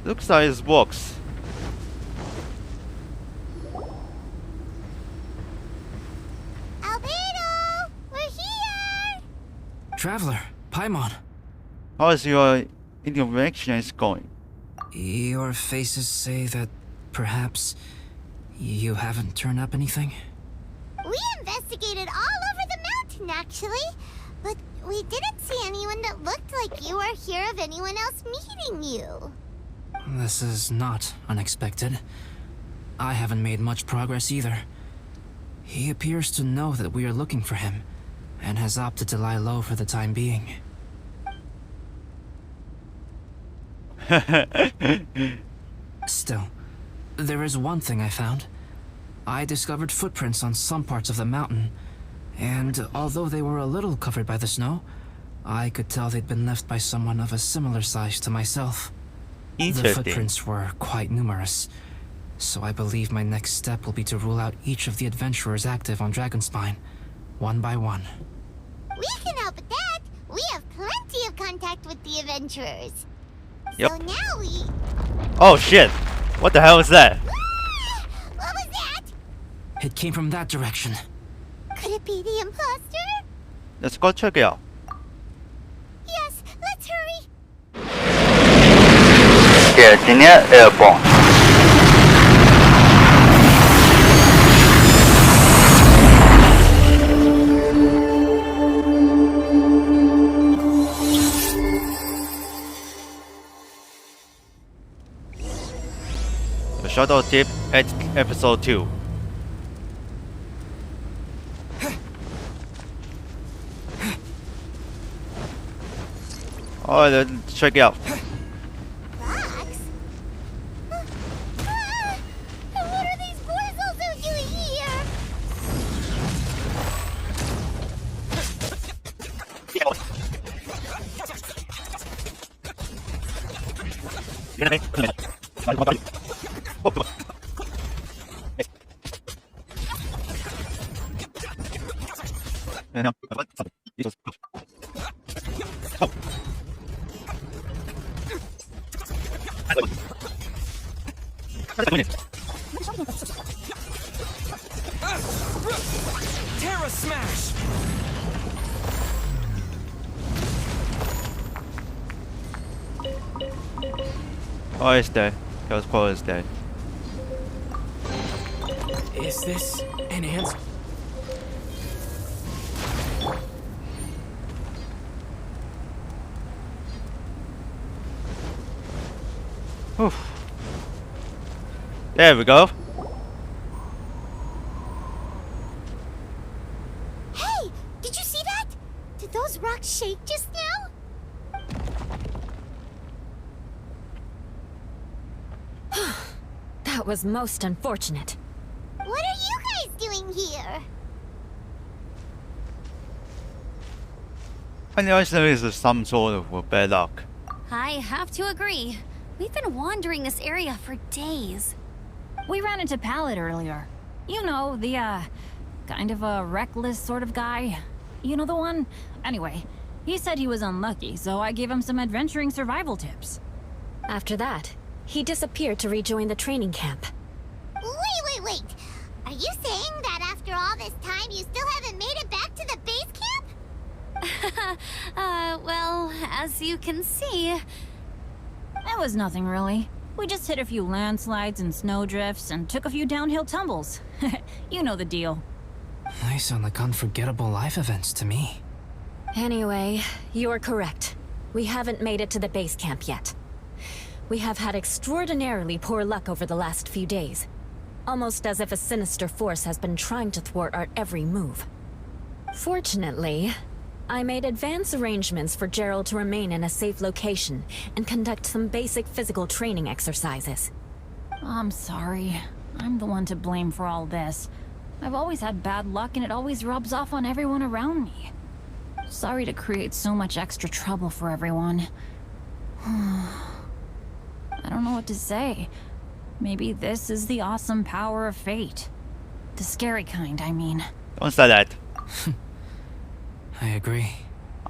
Looks like it works. Albedo! We're here! Traveler, Paimon. How is your interactions going? Your faces say that perhaps you haven't turned up anything? We investigated all over the mountain, actually. But we didn't see anyone that looked like you or hear of anyone else meeting you. This is not unexpected. I haven't made much progress either. He appears to know that we are looking for him, and has opted to lie low for the time being. Still, there is one thing I found. I discovered footprints on some parts of the mountain, and although they were a little covered by the snow, I could tell they'd been left by someone of a similar size to myself. The Interesting. footprints were quite numerous, so I believe my next step will be to rule out each of the adventurers active on Dragonspine, one by one. We can help with that. We have plenty of contact with the adventurers. Yep. So now we... Oh shit! What the hell is that? Ah! What was that? It came from that direction. Could it be the imposter? Let's go check it out. Yes, let's hurry. Terengineer airborne. The shuttle tip at episode 2. Alright, let's check it out. Rocks? What are these portals doing here? Terra Smash! Oh, it's dead. Chaos Core is dead. Is this an answer? Whew. There we go. Hey, did you see that? Did those rocks shake just now? That was most unfortunate. What are you guys doing here? I know this is some sort of bad luck. I have to agree. We've been wandering this area for days. We ran into Pallet earlier. You know, the, kind of a reckless sort of guy. You know the one? Anyway, he said he was unlucky, so I gave him some adventuring survival tips. After that, he disappeared to rejoin the training camp. Wait. Are you saying that after all this time you still haven't made it back to the base camp? Well, as you can see... It was nothing really. We just hit a few landslides and snowdrifts and took a few downhill tumbles. You know the deal. They sound like unforgettable life events to me. Anyway, you're correct. We haven't made it to the base camp yet. We have had extraordinarily poor luck over the last few days. Almost as if a sinister force has been trying to thwart our every move. Fortunately, I made advance arrangements for Gerald to remain in a safe location and conduct some basic physical training exercises. I'm sorry. I'm the one to blame for all this. I've always had bad luck and it always rubs off on everyone around me. Sorry to create so much extra trouble for everyone. I don't know what to say. Maybe this is the awesome power of fate. The scary kind, I mean. Don't say that. I agree.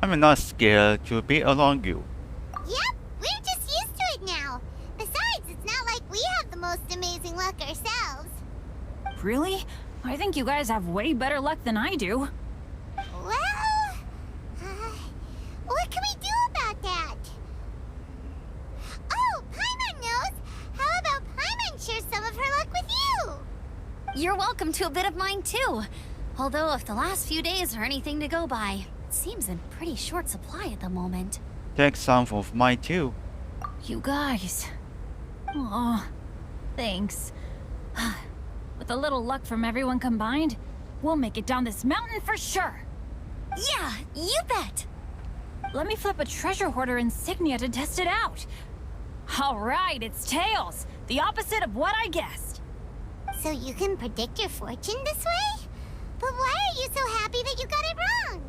I'm not scared to be along you. Yep, we're just used to it now. Besides, amazing luck ourselves. Really? I think you guys have way better luck than I do. Well, what can we do about that? Oh, Paimon knows! How about Paimon share some of her luck with you? You're welcome to a bit of mine too. Although if the last few days are anything to go by, it seems in pretty short supply at the moment. Take some of mine too. You guys. Oh, thanks. With a little luck from everyone combined, we'll make it down this mountain for sure. Yeah, you bet! Let me flip a treasure hoarder insignia to test it out. All right, it's tails. The opposite of what I guessed. So you can predict your fortune this way? But why are you so happy that you got it wrong?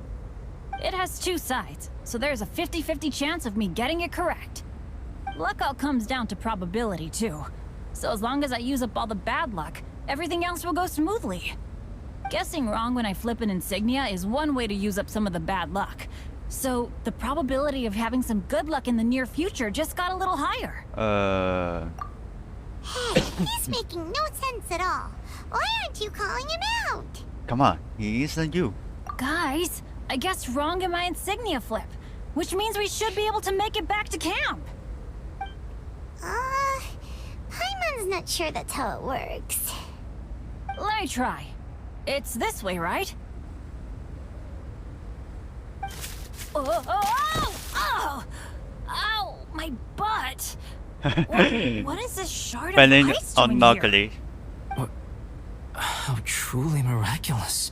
It has two sides, so there's a 50-50 chance of me getting it correct. Luck all comes down to probability, too. So as long as I use up all the bad luck, everything else will go smoothly. Guessing wrong when I flip an insignia is one way to use up some of the bad luck. So the probability of having some good luck in the near future just got a little higher. Hey, he's making no sense at all. Why aren't you calling him out? Come on, he isn't you. Guys, I guessed wrong in my insignia flip, which means we should be able to make it back to camp. Paimon's not sure that's how it works. Let me try. It's this way, right? Oh! Ow! My butt! What is this shard of Bending ice doing here? unluckily. How truly miraculous.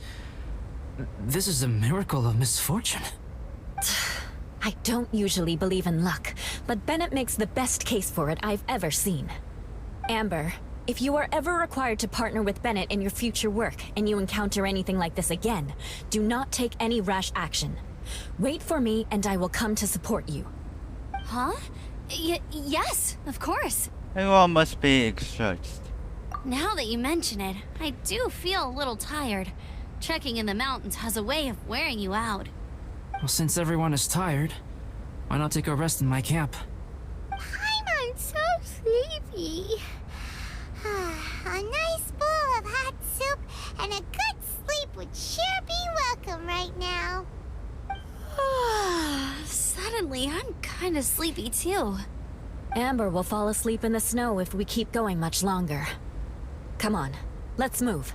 This is a miracle of misfortune. I don't usually believe in luck, but Bennett makes the best case for it I've ever seen. Amber, if you are ever required to partner with Bennett in your future work and you encounter anything like this again, do not take any rash action. Wait for me and I will come to support you. Huh? Yes, of course. Everyone must be exhausted. Now that you mention it, I do feel a little tired. Trekking in the mountains has a way of wearing you out. Well, since everyone is tired, why not take a rest in my camp? Paimon's so sleepy. A nice bowl of hot soup and a good sleep would sure be welcome right now. Suddenly, I'm kinda sleepy too. Amber will fall asleep in the snow if we keep going much longer. Come on, let's move.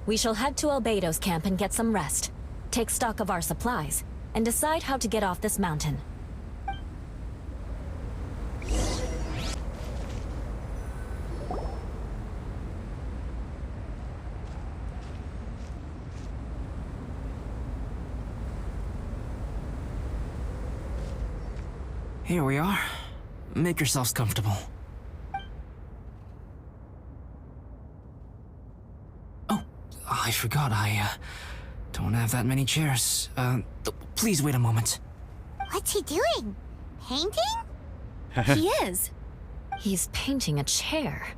We shall head to Albedo's camp and get some rest, take stock of our supplies, and decide how to get off this mountain. Here we are. Make yourselves comfortable. Oh, I forgot I don't have that many chairs. Please wait a moment. What's he doing? Painting? He is. He's painting a chair.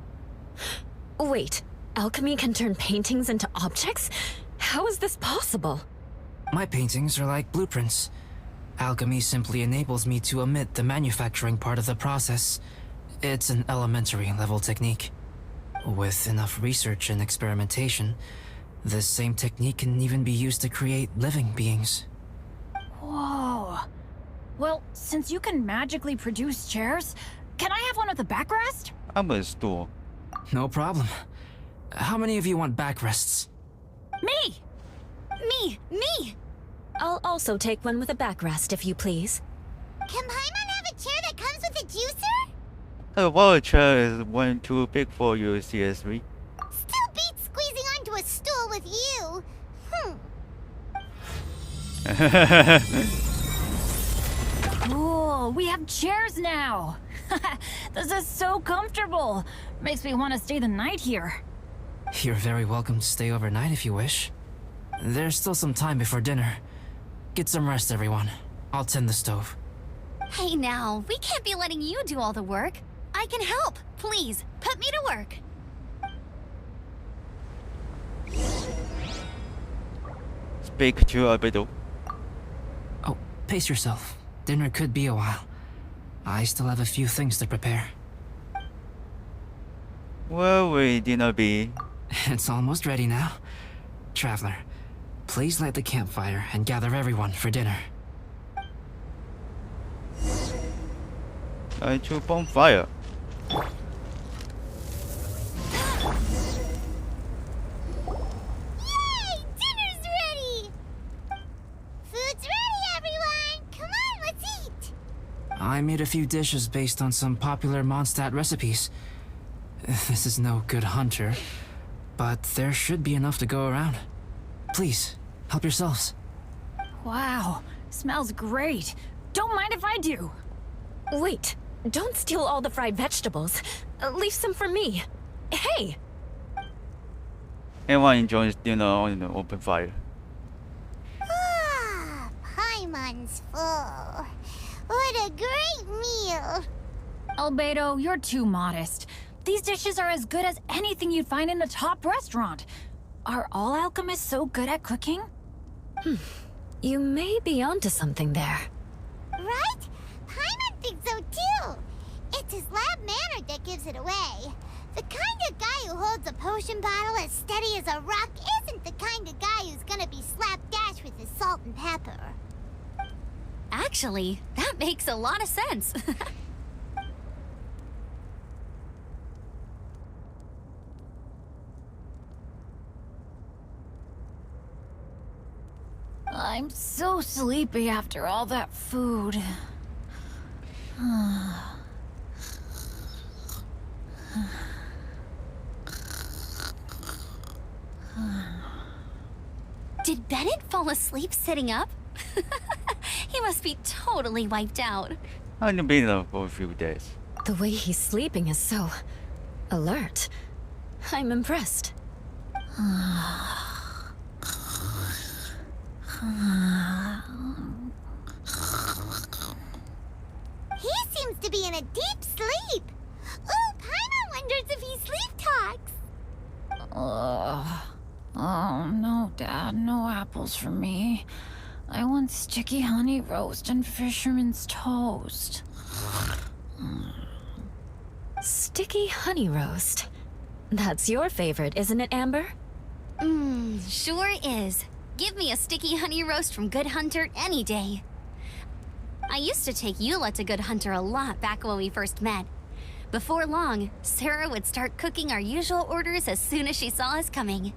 Wait, alchemy can turn paintings into objects? How is this possible? My paintings are like blueprints. Alchemy simply enables me to omit the manufacturing part of the process. It's an elementary level technique. With enough research and experimentation, this same technique can even be used to create living beings. Whoa. Well, since you can magically produce chairs, can I have one with a backrest? I'm a store. No problem. How many of you want backrests? Me! Me! I'll also take one with a backrest, if you please. Can Paimon have a chair that comes with a juicer? The water chair is one too big for you, seriously. Still beats squeezing onto a stool with you. Cool, we have chairs now! This is so comfortable! Makes me want to stay the night here. You're very welcome to stay overnight if you wish. There's still some time before dinner. Get some rest, everyone. I'll tend the stove. Hey now, we can't be letting you do all the work. I can help. Please, put me to work. Speak to Albedo. Oh, pace yourself. Dinner could be a while. I still have a few things to prepare. Where will dinner be? It's almost ready now. Traveler, please light the campfire and gather everyone for dinner. Light your bonfire. Yay! Dinner's ready! Food's ready, everyone! Come on, let's eat! I made a few dishes based on some popular Mondstadt recipes. This is no good hunter, but there should be enough to go around. Please, help yourselves. Wow, smells great. Don't mind if I do. Wait, don't steal all the fried vegetables. Leave some for me. Hey! Everyone enjoys dinner on the open fire. Ah, Paimon's full. What a great meal! Albedo, you're too modest. These dishes are as good as anything you'd find in a top restaurant. Are all alchemists so good at cooking? You may be onto something there. Right? Paimon thinks so too. It's his lab manner that gives it away. The kind of guy who holds a potion bottle as steady as a rock isn't the kind of guy who's gonna be slapdash with his salt and pepper. Actually, that makes a lot of sense. I'm so sleepy after all that food. Did Bennett fall asleep sitting up? He must be totally wiped out. I've been there for a few days. The way he's sleeping is so alert. I'm impressed. He seems to be in a deep sleep. Ooh, Paimon wonders if he sleep talks. Oh, no, Dad, no apples for me. I want sticky honey roast and fisherman's toast. Sticky honey roast. That's your favorite, isn't it, Amber? Sure is. Give me a sticky honey roast from Good Hunter any day. I used to take Eula to Good Hunter a lot back when we first met. Before long, Sarah would start cooking our usual orders as soon as she saw us coming.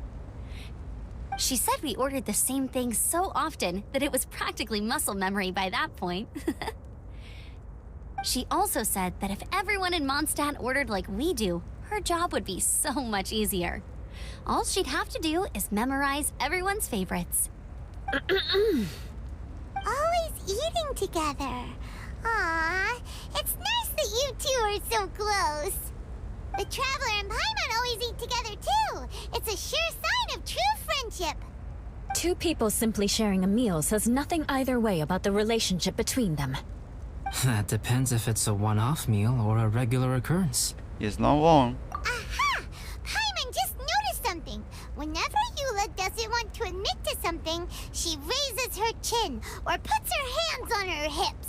She said we ordered the same thing so often that it was practically muscle memory by that point. She also said that if everyone in Mondstadt ordered like we do, her job would be so much easier. All she'd have to do is memorize everyone's favorites. Always eating together. Aww, it's nice that you two are so close. The Traveler and Paimon always eat together too. It's a sure sign of true friendship. Two people simply sharing a meal says nothing either way about the relationship between them. That depends if it's a one-off meal or a regular occurrence. It's not wrong. Aha! Paimon just noticed something. Whenever Eula doesn't want to admit to something, she raises her chin or puts her hands on her hips.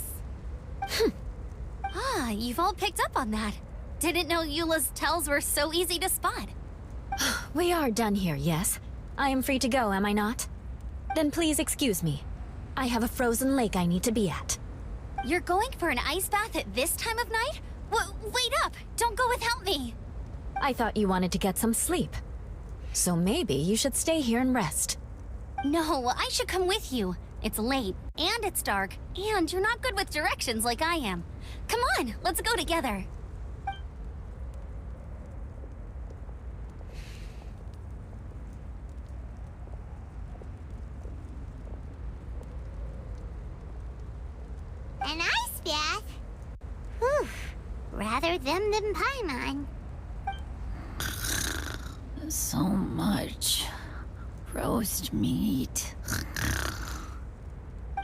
Ah, you've all picked up on that. Didn't know Eula's tells were so easy to spot. We are done here, yes? I am free to go, am I not? Then please excuse me. I have a frozen lake I need to be at. You're going for an ice bath at this time of night? Wait up! Don't go without me! I thought you wanted to get some sleep. So maybe you should stay here and rest. No, I should come with you. It's late, and it's dark, and you're not good with directions like I am. Come on, let's go together. An ice bath? Whew. Rather them than Paimon. So much roast meat.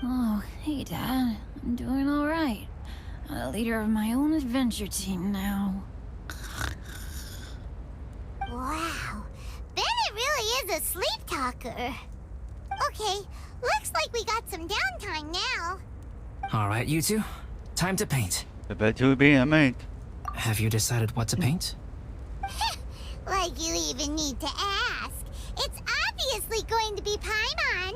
Oh, hey, Dad. I'm doing all right. I'm the leader of my own adventure team now. Wow. Bennett really is a sleep talker. Okay, looks like we got some downtime now. All right, you two. Time to paint. The bed to be a mate. Have you decided what to paint? need to ask. It's obviously going to be Paimon.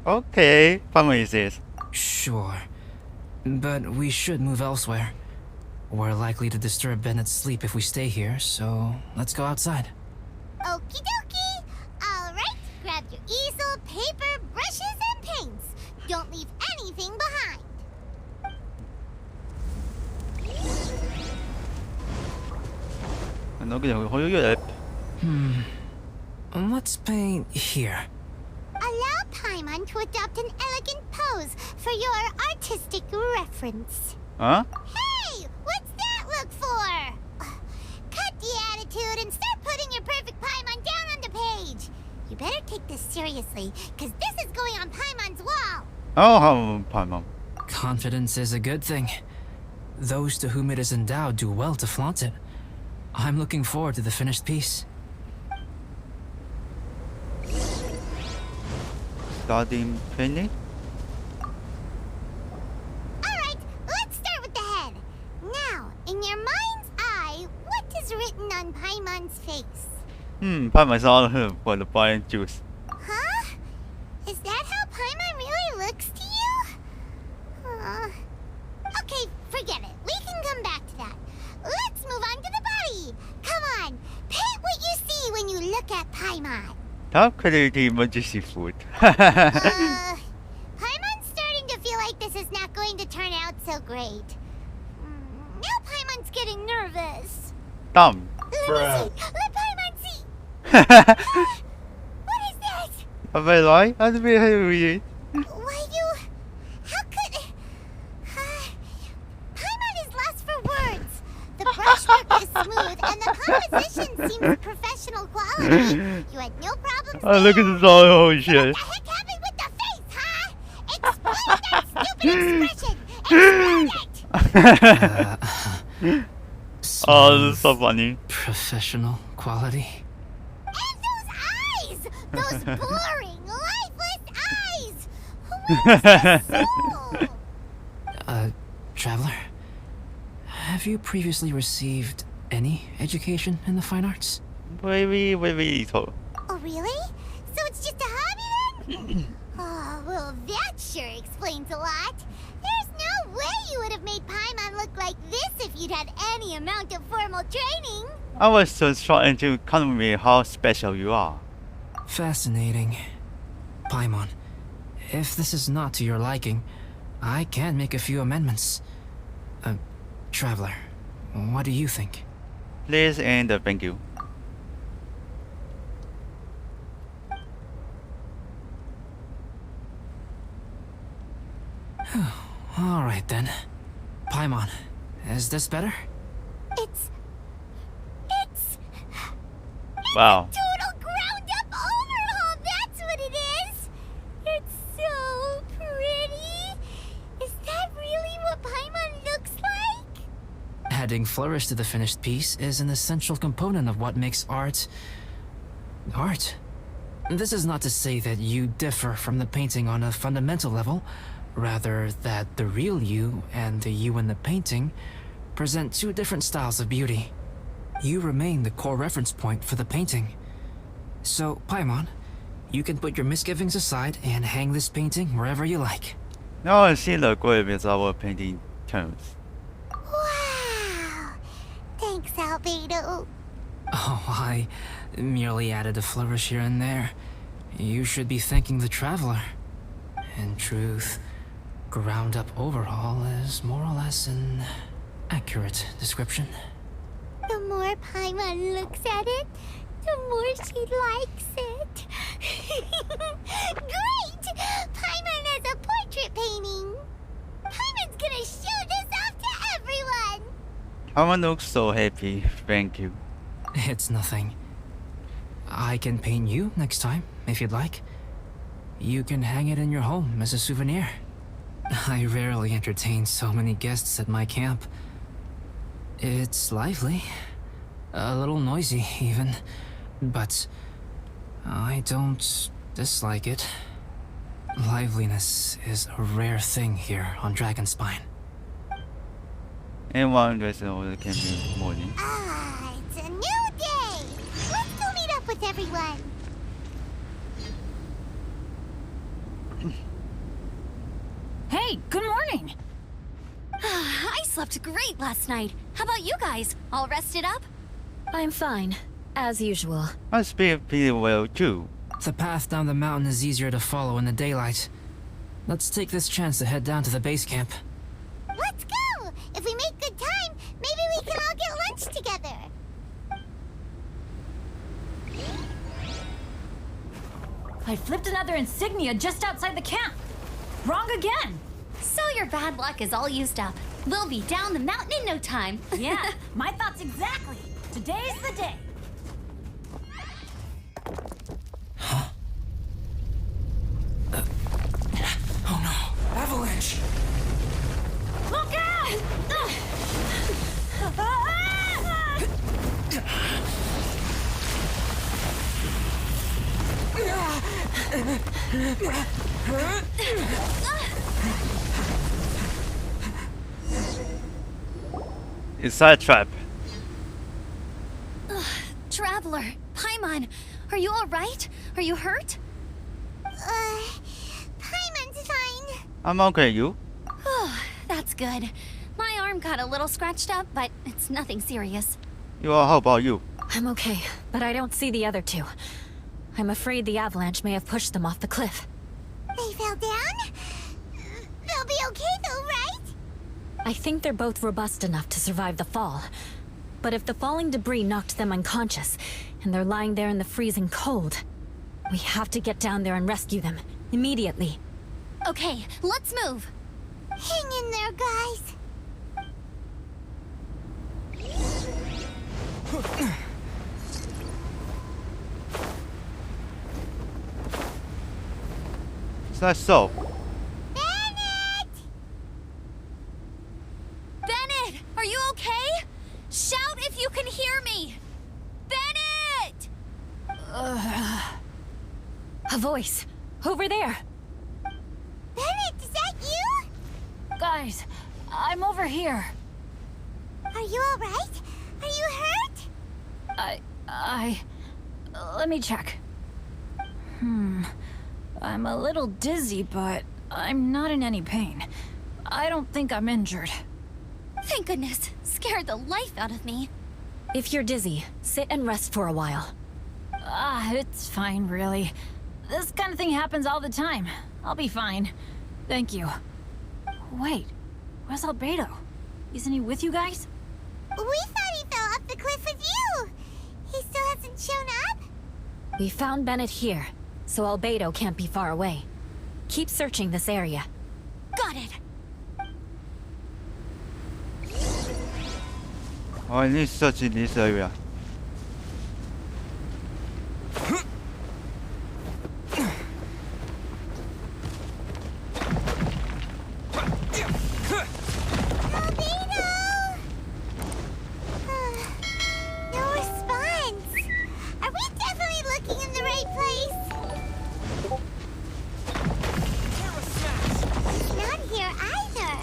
Okay, Paimon is this. Sure. But we should move elsewhere. We're likely to disturb Bennett's sleep if we stay here, so let's go outside. Okie dokie. Alright, grab your easel, paper, brushes, and paints. Don't leave anything behind. 여기 허유열. Let's paint here. Allow Paimon to adopt an elegant pose for your artistic reference. 어? Hey, what's that look for? Cut the attitude and start putting your perfect Paimon down on the page. You better take this seriously, because this is going on Paimon's wall. Paimon. Confidence is a good thing. Those to whom it is endowed do well to flaunt it. I'm looking forward to the finished piece. Starting painting? Alright, let's start with the head. Now, in your mind's eye, what is written on Paimon's face? Paimon's all for the buying juice. Huh? Is that how Paimon really looks to you? Okay, forget it. We can come back to that. Let's move on to the body. Come on, paint what you see when you look at Paimon. Top quality emergency food. Paimon's starting to feel like this is not going to turn out so great. Now Paimon's getting nervous. Dumb. Let me see. Let Paimon see. What is that? Am I right? How do we read? Why you... How could... Paimon is lost for words. The brushwork is smooth and the composition seems professional quality. You had no problems Oh, look at there. this all What shit. the heck happened with the face, huh? Explain that stupid expression. Explain it. Oh, this is so funny. Professional quality. And those eyes! Those boring, lifeless eyes! Where's the soul? Traveler, have you previously received any education in the fine arts? Very little. Oh, really? So it's just a hobby then? Oh, well, that sure explains a lot. There's no way you would have made Paimon look like this if you'd had any amount of formal training. I was just trying to convey how special you are. Fascinating. Paimon, if this is not to your liking, I can make a few amendments. Traveler, what do you think? Please and thank you. Alright then. Paimon, is this better? It's Wow. total ground-up overhaul, that's what it is! It's so pretty! Is that really what Paimon looks like? Adding flourish to the finished piece is an essential component of what makes art... art. This is not to say that you differ from the painting on a fundamental level, rather that the real you and the you in the painting present two different styles of beauty. You remain the core reference point for the painting. So, Paimon, you can put your misgivings aside and hang this painting wherever you like. Now I see the good with our painting terms. Wow! Thanks, Albedo. Oh, I merely added a flourish here and there. You should be thanking the traveler. In truth, ground-up overhaul is more or less an accurate description. The more Paimon looks at it, the more she likes it. Great! Paimon has a portrait painting. Paimon's gonna show this off to everyone. Paimon looks so happy. Thank you. It's nothing. I can paint you next time, if you'd like. You can hang it in your home as a souvenir. I rarely entertain so many guests at my camp. It's lively. A little noisy, even. But I don't dislike it. Liveliness is a rare thing here on Dragonspine. Anyone dressed over the camping morning. Ah, it's a new day. Let's go meet up up with everyone? Hey, good morning! I slept great last night. How about you guys? All rested up? I'm fine, as usual. Must be pretty well too. The path down the mountain is easier to follow in the daylight. Let's take this chance to head down to the base camp. Let's go! If we make good time, maybe we can all get lunch together. I flipped another insignia just outside the camp. Wrong again. So your bad luck is all used up. We'll be down the mountain in no time. Yeah, my thoughts exactly. Today's the day. Oh no! Avalanche! Look out! Inside trap. Traveler, Paimon, are you all right? Are you hurt? Paimon's fine. I'm okay, you? That's good. My arm got a little scratched up, but it's nothing serious. How about you? I'm okay, but I don't see the other two. I'm afraid the avalanche may have pushed them off the cliff. They fell down? They'll be okay though, right? I think they're both robust enough to survive the fall. But if the falling debris knocked them unconscious, and they're lying there in the freezing cold, we have to get down there and rescue them, immediately. Okay, let's move. Hang in there, guys. Is that so? Bennett! Bennett, are you okay? Shout if you can hear me. Bennett! A voice! Over there! Bennett, is that you? Guys, I'm over here. Are you alright? Are you hurt? Let me check. I'm a little dizzy, but I'm not in any pain. I don't think I'm injured. Thank goodness. Scared the life out of me. If you're dizzy, sit and rest for a while. It's fine, really. This kind of thing happens all the time. I'll be fine. Thank you. Wait, where's Albedo? Isn't he with you guys? We thought he fell off the cliff with you. He still hasn't shown up? We found Bennett here, so Albedo can't be far away. Keep searching this area. Got it. I need search in this area. Albedo! No response. Are we definitely looking in the right place? He's not here either.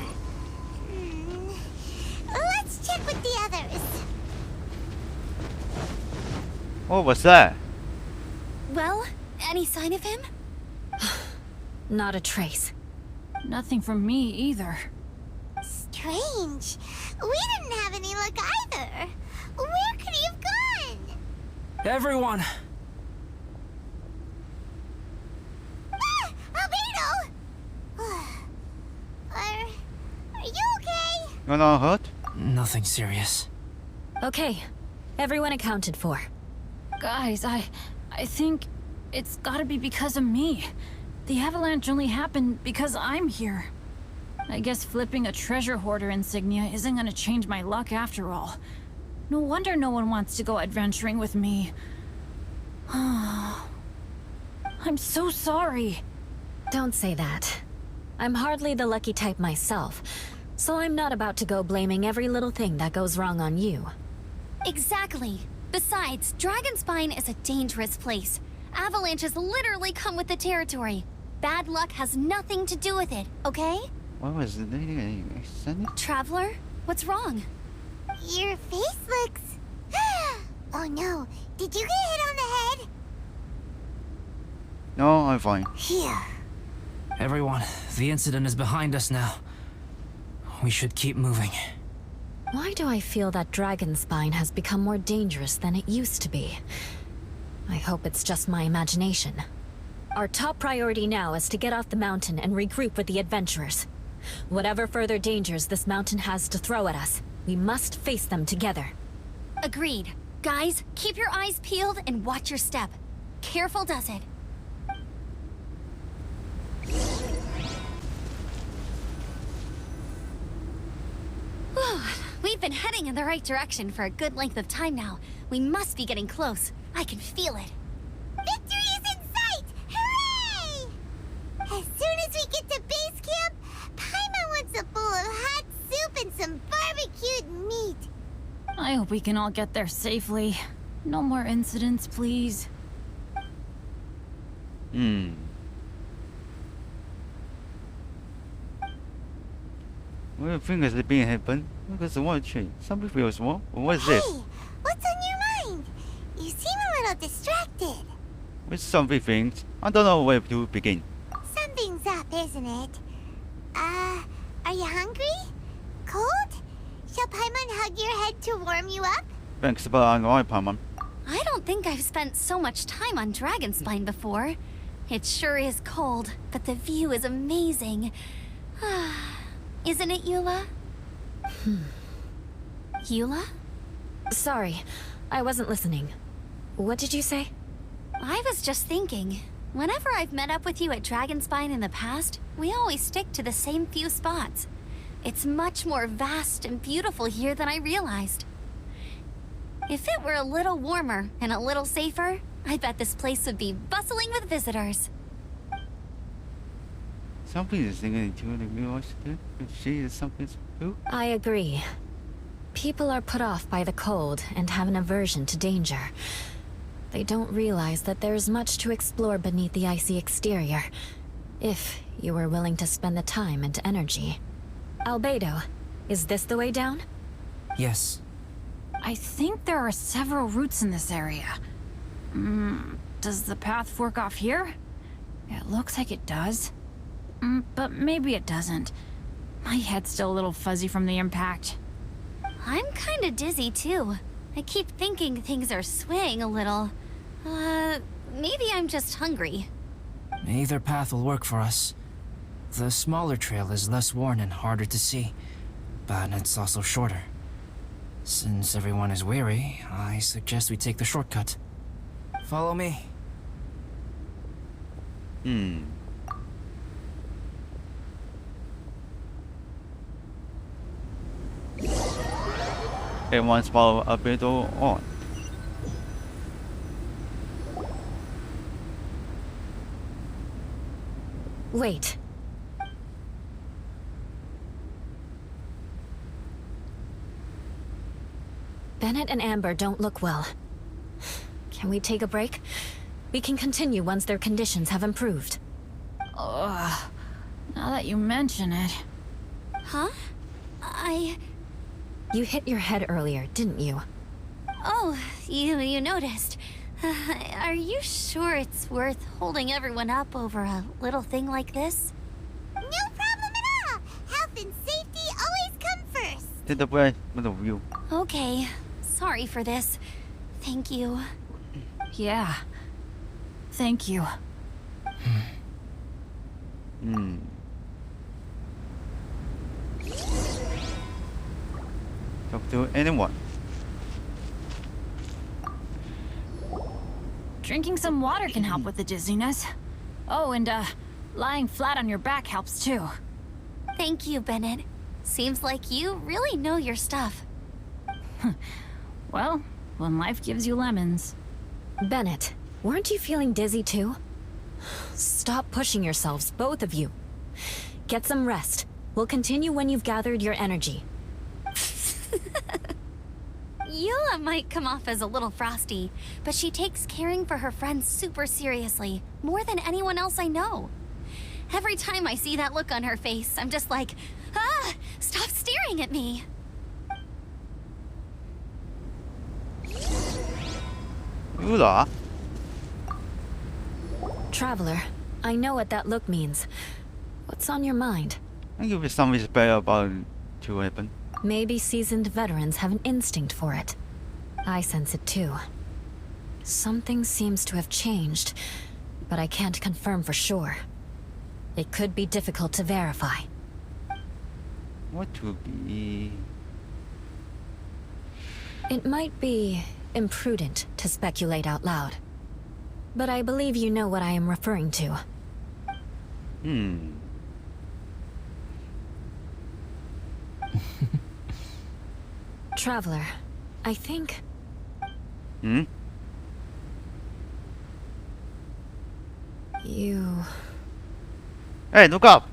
Let's check with the others. What was that? Well, any sign of him? Not a trace. Nothing from me either. Strange. We didn't have any luck either. Where could he have gone? Everyone! Ah! Albedo! Are you okay? You're not hurt? Nothing serious. Okay, everyone accounted for. Guys, I think it's gotta be because of me. The avalanche only happened because I'm here. I guess flipping a treasure hoarder insignia isn't gonna change my luck after all. No wonder no one wants to go adventuring with me. I'm so sorry. Don't say that. I'm hardly the lucky type myself, so I'm not about to go blaming every little thing that goes wrong on you. Exactly. Besides, Dragonspine is a dangerous place. Avalanches literally come with the territory. Bad luck has nothing to do with it, okay? What was it? Traveler, what's wrong? Your face looks... Oh no, did you get hit on the head? No, I'm fine. Phew. Everyone, the incident is behind us now. We should keep moving. Why do I feel that dragon spine has become more dangerous than it used to be? I hope it's just my imagination. Our top priority now is to get off the mountain and regroup with the adventurers. Whatever further dangers this mountain has to throw at us, we must face them together. Agreed. Guys, keep your eyes peeled and watch your step. Careful does it. Whew, we've been heading in the right direction for a good length of time now. We must be getting close. I can feel it. Victory is in sight! Hooray! As soon as we get to base camp, Paimon wants a bowl of hot soup and some barbecued meat. I hope we can all get there safely. No more incidents, please. Well, things are being happened. Because the one change. Something feels wrong. What is Hey, this? what's on your mind? You seem a little distracted. With something things. I don't know where to begin. Something's up, isn't it? Are you hungry? Cold? Shall Paimon hug your head to warm you up? Thanks, but I'm alright, Paimon. I don't think I've spent so much time on Dragonspine before. It sure is cold, but the view is amazing. Isn't it, Eula? Eula? Sorry, I wasn't listening. What did you say? I was just thinking. Whenever I've met up with you at Dragonspine in the past, we always stick to the same few spots. It's much more vast and beautiful here than I realized. If it were a little warmer and a little safer, I bet this place would be bustling with visitors. Something is thinking to the viewers too. She is something too. I agree. People are put off by the cold and have an aversion to danger. They don't realize that there's much to explore beneath the icy exterior, if you were willing to spend the time and energy. Albedo, is this the way down? Yes. I think there are several routes in this area. Does the path fork off here? It looks like it does. But maybe it doesn't. My head's still a little fuzzy from the impact. I'm kinda dizzy too. I keep thinking things are swaying a little. Maybe I'm just hungry. Either path will work for us. The smaller trail is less worn and harder to see, but it's also shorter. Since everyone is weary, I suggest we take the shortcut. Follow me. Everyone's follow Albedo on. Wait. Bennett and Amber don't look well. Can we take a break? We can continue once their conditions have improved. Ugh. Now that you mention it. Huh? You hit your head earlier, didn't you? Oh, you noticed. Are you sure it's worth holding everyone up over a little thing like this? No problem at all. Health and safety always come first. Take the breath with a view. Okay. Sorry for this. Thank you. Yeah. Thank you. Talk to anyone. Drinking some water can help with the dizziness. Oh, and lying flat on your back helps too. Thank you, Bennett. Seems like you really know your stuff. Well, when life gives you lemons. Bennett, weren't you feeling dizzy too? Stop pushing yourselves, both of you. Get some rest. We'll continue when you've gathered your energy. Eula might come off as a little frosty, but she takes caring for her friends super seriously, more than anyone else I know. Every time I see that look on her face, I'm just like, stop staring at me. Eula. Traveler, I know what that look means. What's on your mind? I give it some respect about to happen. Maybe seasoned veterans have an instinct for it. I sense it too. Something seems to have changed, but I can't confirm for sure. It could be difficult to verify. What would be? It might be imprudent to speculate out loud. But I believe you know what I am referring to. Traveler, I think... You... Hey, look up!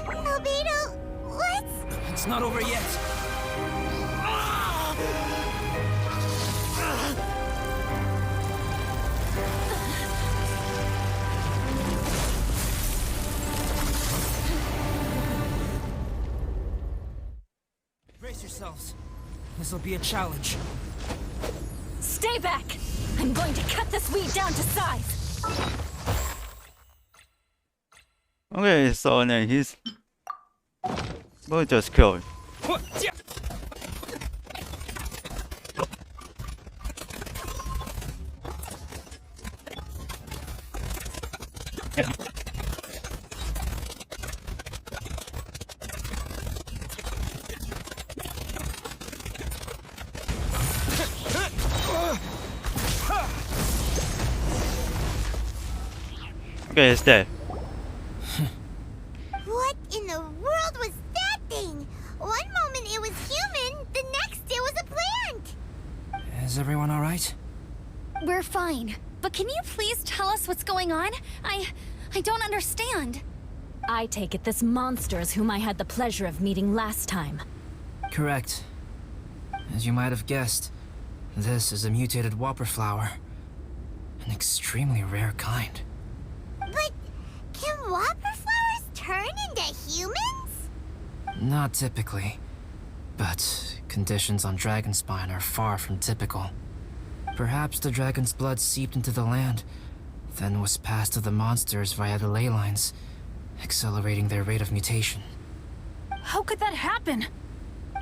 Albedo, what's... It's not over yet. Brace yourselves. This will be a challenge. Stay back! I'm going to cut this weed down to size! Okay, so then he's... We'll just kill him. Okay, it's dead. What in the world was that thing? One moment it was human, the next it was a plant! Is everyone all right? We're fine. But can you please tell us what's going on? I don't understand. I take it this monster is whom I had the pleasure of meeting last time. Correct. As you might have guessed, this is a mutated whopper flower. An extremely rare kind. But can whopper flowers turn into humans? Not typically, but conditions on Dragonspine are far from typical. Perhaps the dragon's blood seeped into the land, then was passed to the monsters via the ley lines, accelerating their rate of mutation. How could that happen?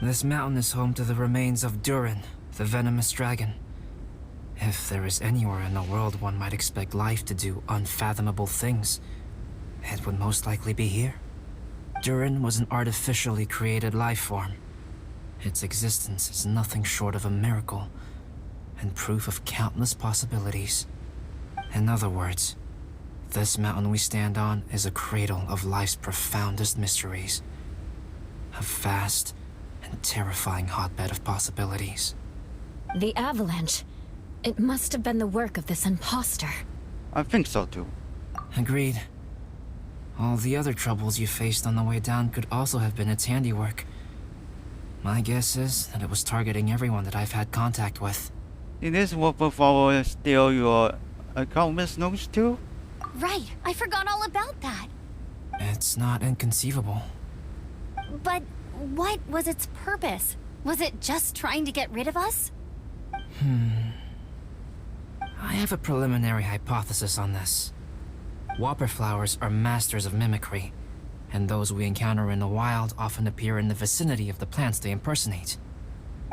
This mountain is home to the remains of Durin, the venomous dragon. If there is anywhere in the world one might expect life to do unfathomable things, it would most likely be here. Durin was an artificially created life form. Its existence is nothing short of a miracle, and proof of countless possibilities. In other words, this mountain we stand on is a cradle of life's profoundest mysteries. A vast and terrifying hotbed of possibilities. The avalanche. It must have been the work of this imposter. I think so too. Agreed. All the other troubles you faced on the way down could also have been its handiwork. My guess is that it was targeting everyone that I've had contact with. Did this whopper flower steal your accomplice notes too? Right, I forgot all about that. It's not inconceivable. But what was its purpose? Was it just trying to get rid of us? I have a preliminary hypothesis on this. Whopper flowers are masters of mimicry. and those we encounter in the wild often appear in the vicinity of the plants they impersonate.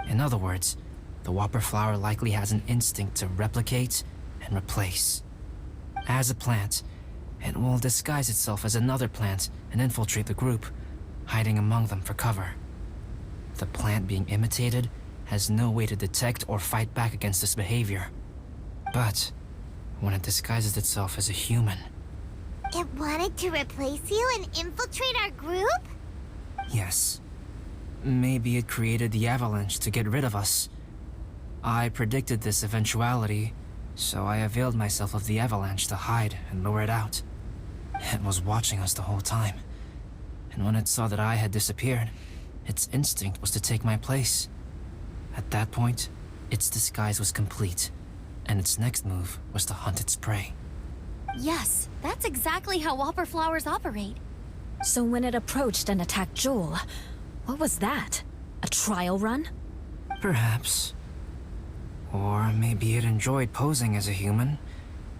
In other words, the whopper flower likely has an instinct to replicate and replace. As a plant, it will disguise itself as another plant and infiltrate the group, hiding among them for cover. The plant being imitated has no way to detect or fight back against this behavior. But when it disguises itself as a human... It wanted to replace you and infiltrate our group? Yes. Maybe it created the avalanche to get rid of us. I predicted this eventuality, so I availed myself of the avalanche to hide and lure it out. It was watching us the whole time, and when it saw that I had disappeared, its instinct was to take my place. At that point, its disguise was complete, and its next move was to hunt its prey. Yes, that's exactly how whopper flowers operate. So when it approached and attacked Joel, what was that? A trial run? Perhaps. Or maybe it enjoyed posing as a human,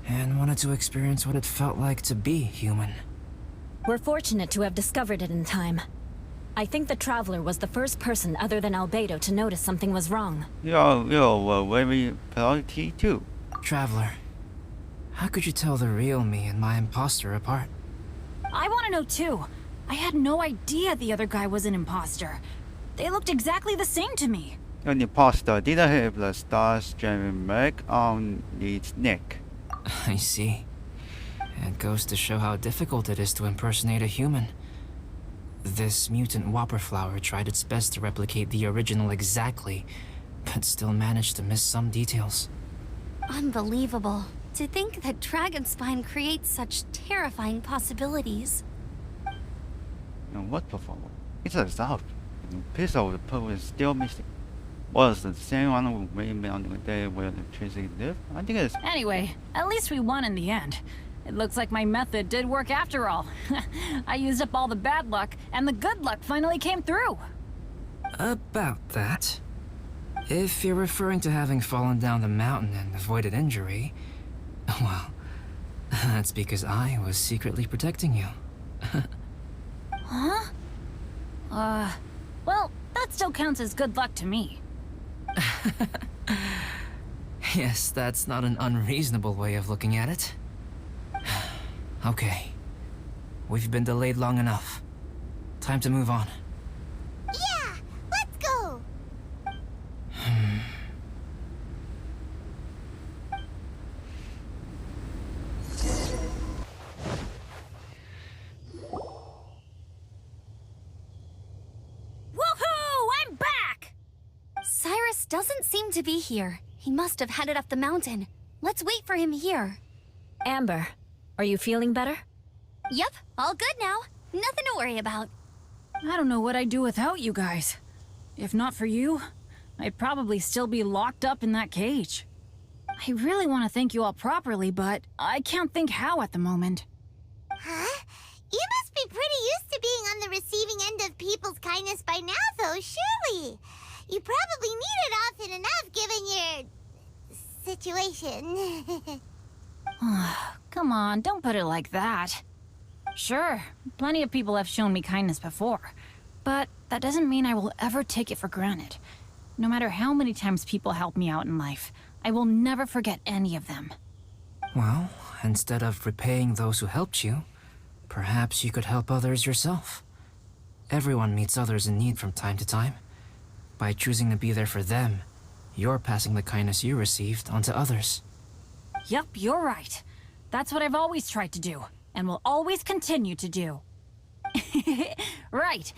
and wanted to experience what it felt like to be human. We're fortunate to have discovered it in time. I think the Traveler was the first person other than Albedo to notice something was wrong. You're very priority too. Traveler, how could you tell the real me and my imposter apart? I want to know too. I had no idea the other guy was an imposter. They looked exactly the same to me. An imposter didn't have the star-streaming mark on its neck. I see. It goes to show how difficult it is to impersonate a human. This mutant whopper flower tried its best to replicate the original exactly, but still managed to miss some details. Unbelievable. To think that Dragonspine creates such terrifying possibilities. And what performer? It's a result. The piece of the puzzle is still missing. Was the same one who made me on the day where the Tracy lived? I think it's... Anyway, at least we won in the end. It looks like my method did work after all. I used up all the bad luck, and the good luck finally came through. About that. If you're referring to having fallen down the mountain and avoided injury, well, that's because I was secretly protecting you. Huh? Well, that still counts as good luck to me. Yes, that's not an unreasonable way of looking at it. Okay. We've been delayed long enough. Time to move on. Yeah, let's go! Woohoo! I'm back! Cyrus doesn't seem to be here. He must have headed up the mountain. Let's wait for him here. Amber, are you feeling better? Yep, all good now. Nothing to worry about. I don't know what I'd do without you guys. If not for you, I'd probably still be locked up in that cage. I really want to thank you all properly, but I can't think how at the moment. Huh? You must be pretty used to being on the receiving end of people's kindness by now, though, surely. You probably need it often enough, given your... situation. Come on, don't put it like that. Sure, plenty of people have shown me kindness before, but that doesn't mean I will ever take it for granted. No matter how many times people help me out in life, I will never forget any of them. Well, instead of repaying those who helped you, perhaps you could help others yourself. Everyone meets others in need from time to time. By choosing to be there for them, you're passing the kindness you received on to others. Yep, you're right. That's what I've always tried to do, and will always continue to do. Right.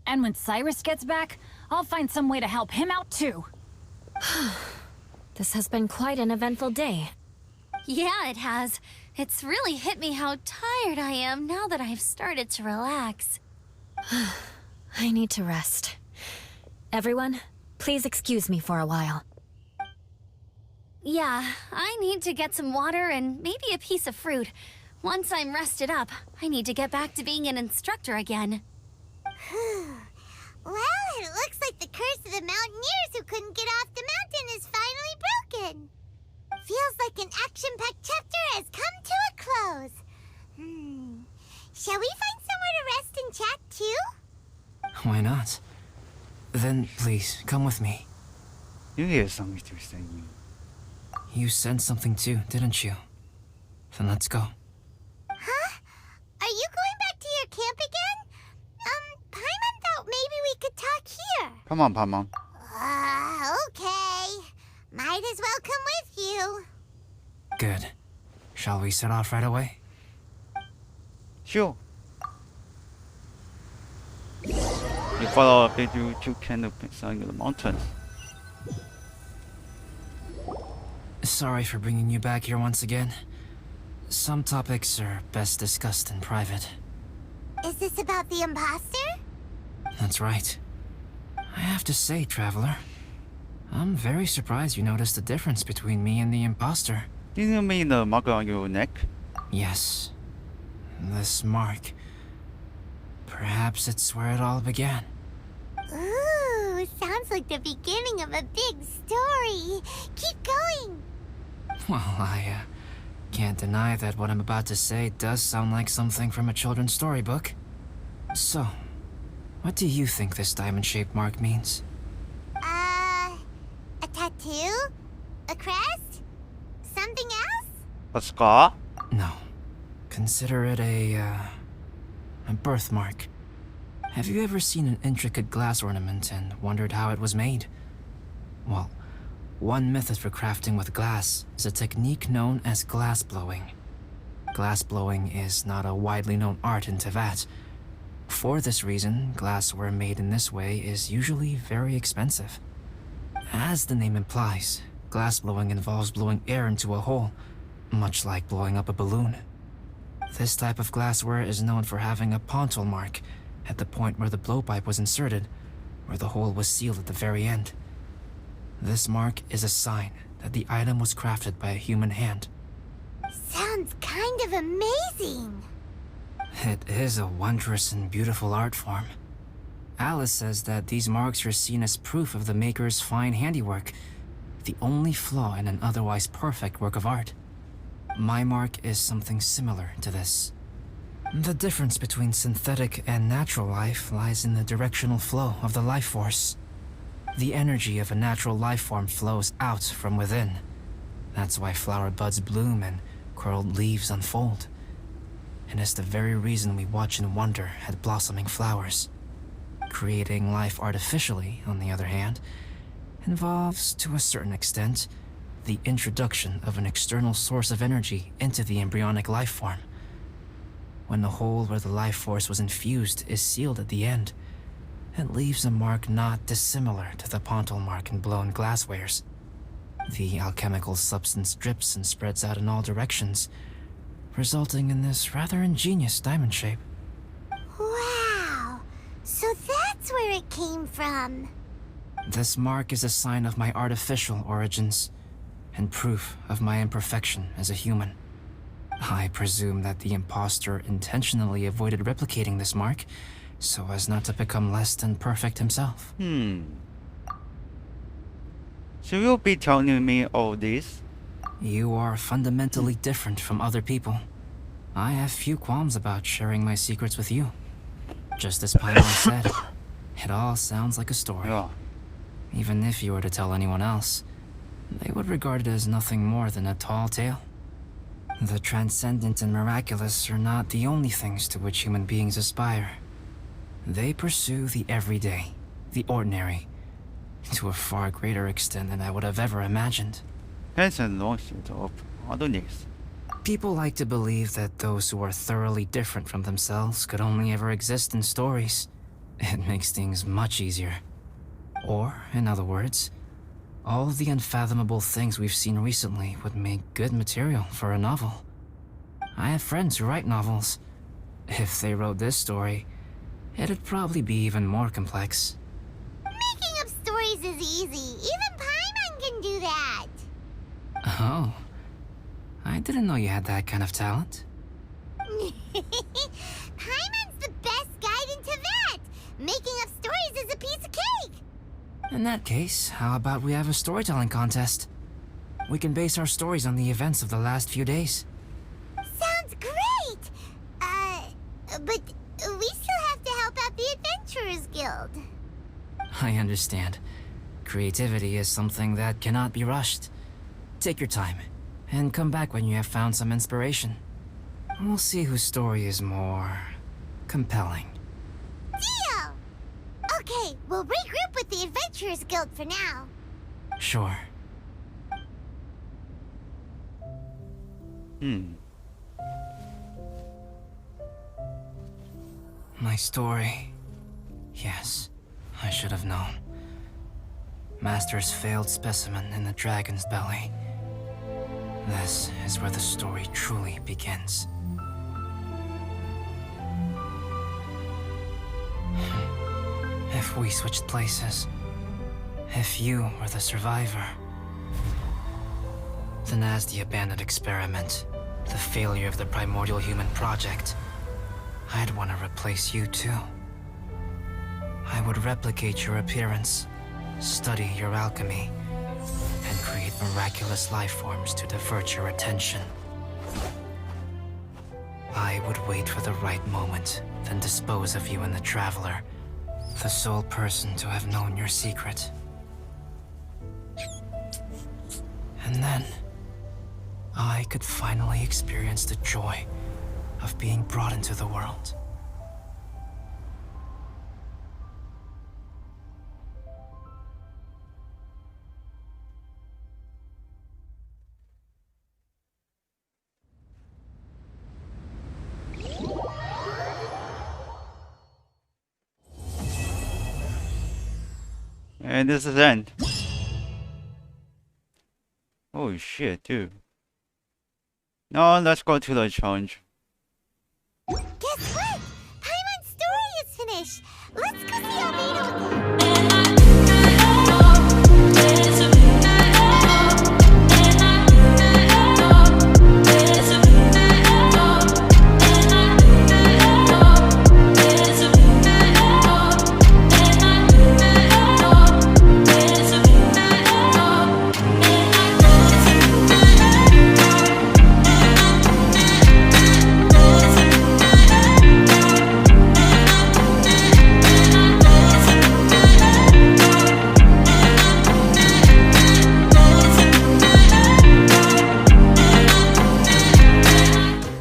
And when Cyrus gets back, I'll find some way to help him out too. This has been quite an eventful day. Yeah, it has. It's really hit me how tired I am now that I've started to relax. I need to rest. Everyone, please excuse me for a while. Yeah, I need to get some water and maybe a piece of fruit. Once I'm rested up, I need to get back to being an instructor again. Well, it looks like the curse of the mountaineers who couldn't get off the mountain is finally broken. Feels like an action-packed chapter has come to a close. Shall we find somewhere to rest and Why not? Then please, come with me. You hear something to saying. You sensed something too, didn't you? Then let's go. Huh? Are you going back to your camp again? Paimon thought maybe we could talk here. Come on, Paimon. Okay. Might as well come with you. Good. Shall we set off right away? Sure. You follow Albedo to canopies on the mountains. Sorry for bringing you back here once again. Some topics are best discussed in private. Is this about the imposter? That's right. I have to say, Traveler, I'm very surprised you noticed the difference between me and the imposter. Do you mean the mark on your neck? Yes. This mark. Perhaps it's where it all began. Ooh, sounds like the beginning of a big story. Keep going. Well, I can't deny that what I'm about to say does sound like something from a children's storybook. So, what do you think this diamond-shaped mark means? A tattoo? A crest? Something else? A scar? No. Consider it a birthmark. Have you ever seen an intricate glass ornament and wondered how it was made? Well, one method for crafting with glass is a technique known as glass blowing. Glass blowing is not a widely known art in Teyvat. For this reason, glassware made in this way is usually very expensive. As the name implies, glass blowing involves blowing air into a hole, much like blowing up a balloon. This type of glassware is known for having a pontal mark at the point where the blowpipe was inserted, where the hole was sealed at the very end. This mark is a sign that the item was crafted by a human hand. Sounds kind of amazing. It is a wondrous and beautiful art form. Alice says that these marks are seen as proof of the maker's fine handiwork, the only flaw in an otherwise perfect work of art. My mark is something similar to this. The difference between synthetic and natural life lies in the directional flow of the life force. The energy of a natural life form flows out from within. That's why flower buds bloom and curled leaves unfold. And it's the very reason we watch and wonder at blossoming flowers. Creating life artificially, on the other hand, involves, to a certain extent, the introduction of an external source of energy into the embryonic life form. When the hole where the life force was infused is sealed at the end, it leaves a mark not dissimilar to the pontal mark in blown glasswares. The alchemical substance drips and spreads out in all directions, resulting in this rather ingenious diamond shape. Wow. So that's where it came from. This mark is a sign of my artificial origins, and proof of my imperfection as a human. I presume that the imposter intentionally avoided replicating this mark, so as not to become less than perfect himself. So you'll be telling me all this? You are fundamentally different from other people. I have few qualms about sharing my secrets with you. Just as Paimon said, it all sounds like a story. Yeah. Even if you were to tell anyone else, they would regard it as nothing more than a tall tale. The transcendent and miraculous are not the only things to which human beings aspire. They pursue the everyday, the ordinary, to a far greater extent than I would have ever imagined. Hence and notions of otherness. People like to believe that those who are thoroughly different from themselves could only ever exist in stories. It makes things much easier. Or, in other words, all of the unfathomable things we've seen recently would make good material for a novel. I have friends who write novels. If they wrote this story, it'd probably be even more complex. Making up stories is easy. Even Paimon can do that. Oh. I didn't know you had that kind of talent. Paimon's the best guide in Teyvat. Making up stories is a piece of cake. In that case, how about we have a storytelling contest? We can base our stories on the events of the last few days. Sounds great. But we still have to help out the adventurers. Adventurers Guild. I understand. Creativity is something that cannot be rushed. Take your time, and come back when you have found some inspiration. We'll see whose story is more compelling. Deal! Okay, we'll regroup with the Adventurers Guild for now. Sure. My story. Yes, I should have known. Master's failed specimen in the dragon's belly. This is where the story truly begins. If we switched places, if you were the survivor, then as the abandoned experiment, the failure of the primordial human project, I'd want to replace you too. I would replicate your appearance, study your alchemy, and create miraculous life forms to divert your attention. I would wait for the right moment, then dispose of you in the Traveler, the sole person to have known your secret. And then, I could finally experience the joy of being brought into the world. And this is the end. Oh shit, dude. No, let's go to the challenge.